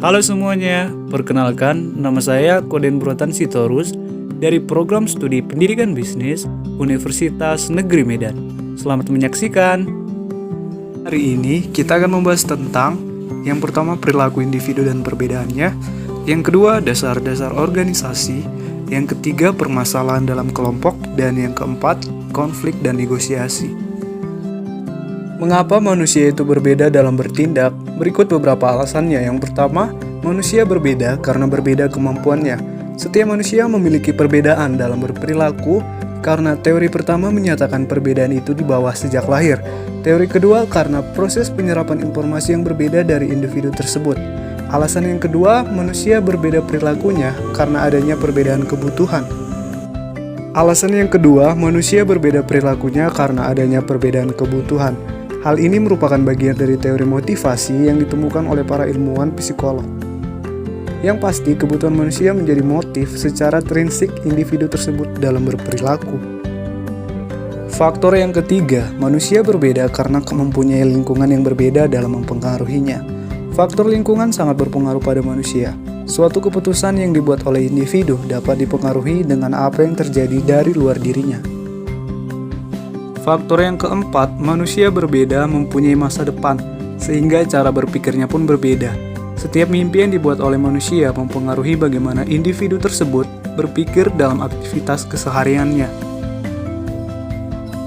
Halo semuanya, perkenalkan nama saya Koden Brotan Sitorus dari Program Studi Pendidikan Bisnis Universitas Negeri Medan. Selamat menyaksikan. Hari ini kita akan membahas tentang yang pertama perilaku individu dan perbedaannya, yang kedua dasar-dasar organisasi, yang ketiga permasalahan dalam kelompok, dan yang keempat konflik dan negosiasi. Mengapa manusia itu berbeda dalam bertindak? Berikut beberapa alasannya. Yang pertama, manusia berbeda karena berbeda kemampuannya. Setiap manusia memiliki perbedaan dalam berperilaku karena teori pertama menyatakan perbedaan itu di bawah sejak lahir. Teori kedua karena proses penyerapan informasi yang berbeda dari individu tersebut. Alasan yang kedua, manusia berbeda perilakunya karena adanya perbedaan kebutuhan. Alasan yang kedua, manusia berbeda perilakunya karena adanya perbedaan kebutuhan. Hal ini merupakan bagian dari teori motivasi yang ditemukan oleh para ilmuwan psikolog. Yang pasti, kebutuhan manusia menjadi motif secara trinsik individu tersebut dalam berperilaku. Faktor yang ketiga, manusia berbeda karena mempunyai lingkungan yang berbeda dalam mempengaruhinya. Faktor lingkungan sangat berpengaruh pada manusia. Suatu keputusan yang dibuat oleh individu dapat dipengaruhi dengan apa yang terjadi dari luar dirinya. Faktor yang keempat, manusia berbeda mempunyai masa depan, sehingga cara berpikirnya pun berbeda. Setiap mimpi yang dibuat oleh manusia mempengaruhi bagaimana individu tersebut berpikir dalam aktivitas kesehariannya.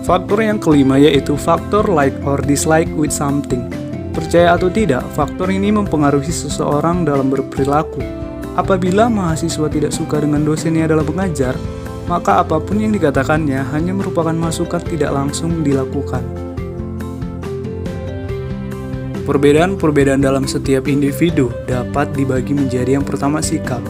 Faktor yang kelima yaitu faktor like or dislike with something. Percaya atau tidak, faktor ini mempengaruhi seseorang dalam berperilaku. Apabila mahasiswa tidak suka dengan dosennya dalam mengajar, maka apapun yang dikatakannya hanya merupakan masukan tidak langsung dilakukan. Perbedaan-perbedaan dalam setiap individu dapat dibagi menjadi yang pertama sikap.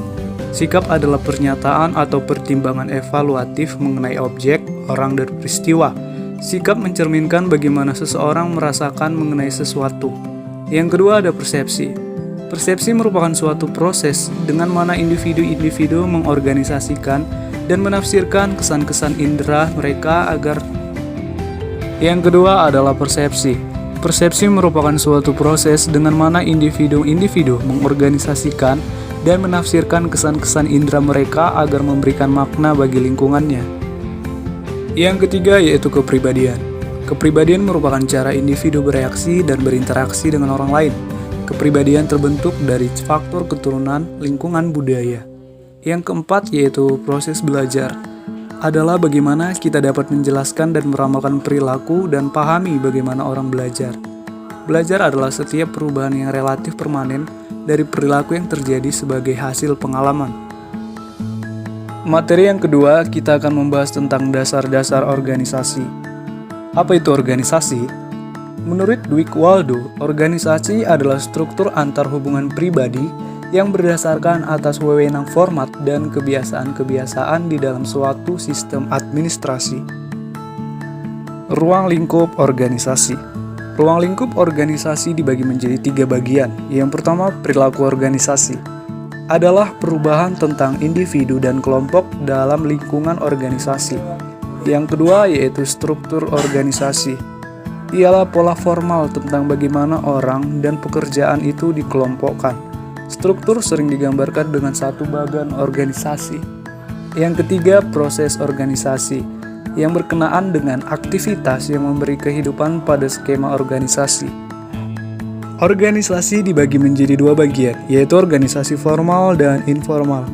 Sikap adalah pernyataan atau pertimbangan evaluatif mengenai objek, orang, dan peristiwa. Sikap mencerminkan bagaimana seseorang merasakan mengenai sesuatu. Yang kedua ada persepsi. Persepsi merupakan suatu proses dengan mana individu-individu mengorganisasikan dan menafsirkan kesan-kesan indera mereka agar. Yang kedua adalah persepsi. Persepsi merupakan suatu proses dengan mana individu-individu mengorganisasikan dan menafsirkan kesan-kesan indera mereka agar memberikan makna bagi lingkungannya. Yang ketiga yaitu kepribadian. Kepribadian merupakan cara individu bereaksi dan berinteraksi dengan orang lain. Kepribadian terbentuk dari faktor keturunan, lingkungan, budaya. Yang keempat yaitu proses belajar. Adalah bagaimana kita dapat menjelaskan dan meramalkan perilaku dan pahami bagaimana orang belajar. Belajar adalah setiap perubahan yang relatif permanen dari perilaku yang terjadi sebagai hasil pengalaman. Materi yang kedua, kita akan membahas tentang dasar-dasar organisasi. Apa itu organisasi? Menurut Dwight Waldo, organisasi adalah struktur antar hubungan pribadi yang berdasarkan atas wewenang format dan kebiasaan-kebiasaan di dalam suatu sistem administrasi. Ruang lingkup organisasi. Ruang lingkup organisasi dibagi menjadi 3 bagian. Yang pertama, perilaku organisasi. Adalah perubahan tentang individu dan kelompok dalam lingkungan organisasi. Yang kedua yaitu struktur organisasi. Ialah pola formal tentang bagaimana orang dan pekerjaan itu dikelompokkan. Struktur sering digambarkan dengan satu bagian organisasi. Yang ketiga, proses organisasi yang berkenaan dengan aktivitas yang memberi kehidupan pada skema organisasi. Organisasi dibagi menjadi 2 bagian, yaitu organisasi formal dan informal.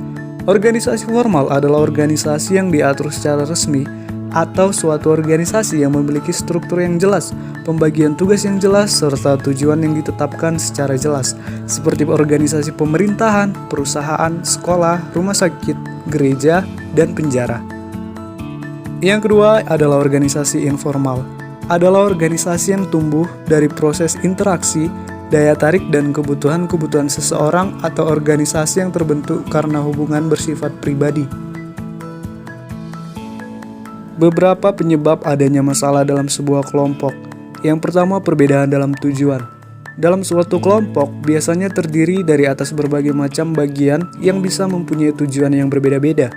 Organisasi formal adalah organisasi yang diatur secara resmi atau suatu organisasi yang memiliki struktur yang jelas, pembagian tugas yang jelas, serta tujuan yang ditetapkan secara jelas, seperti organisasi pemerintahan, perusahaan, sekolah, rumah sakit, gereja, dan penjara. Yang kedua adalah organisasi informal. Adalah organisasi yang tumbuh dari proses interaksi, daya tarik, dan kebutuhan-kebutuhan seseorang atau organisasi yang terbentuk karena hubungan bersifat pribadi. Beberapa penyebab adanya masalah dalam sebuah kelompok. Yang pertama, perbedaan dalam tujuan. Dalam suatu kelompok, biasanya terdiri dari atas berbagai macam bagian yang bisa mempunyai tujuan yang berbeda-beda.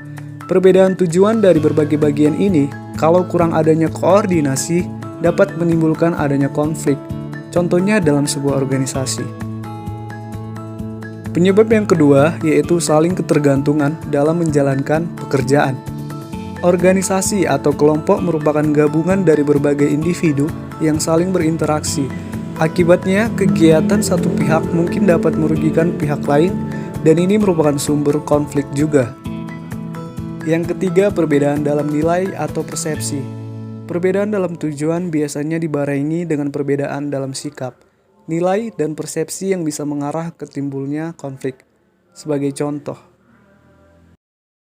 Perbedaan tujuan dari berbagai bagian ini, kalau kurang adanya koordinasi, dapat menimbulkan adanya konflik. Contohnya dalam sebuah organisasi. Penyebab yang kedua yaitu saling ketergantungan dalam menjalankan pekerjaan. Organisasi atau kelompok merupakan gabungan dari berbagai individu yang saling berinteraksi. Akibatnya, kegiatan satu pihak mungkin dapat merugikan pihak lain, dan ini merupakan sumber konflik juga. Yang ketiga, perbedaan dalam nilai atau persepsi. Perbedaan dalam tujuan biasanya dibarengi dengan perbedaan dalam sikap, nilai, dan persepsi yang bisa mengarah ke timbulnya konflik. Sebagai contoh,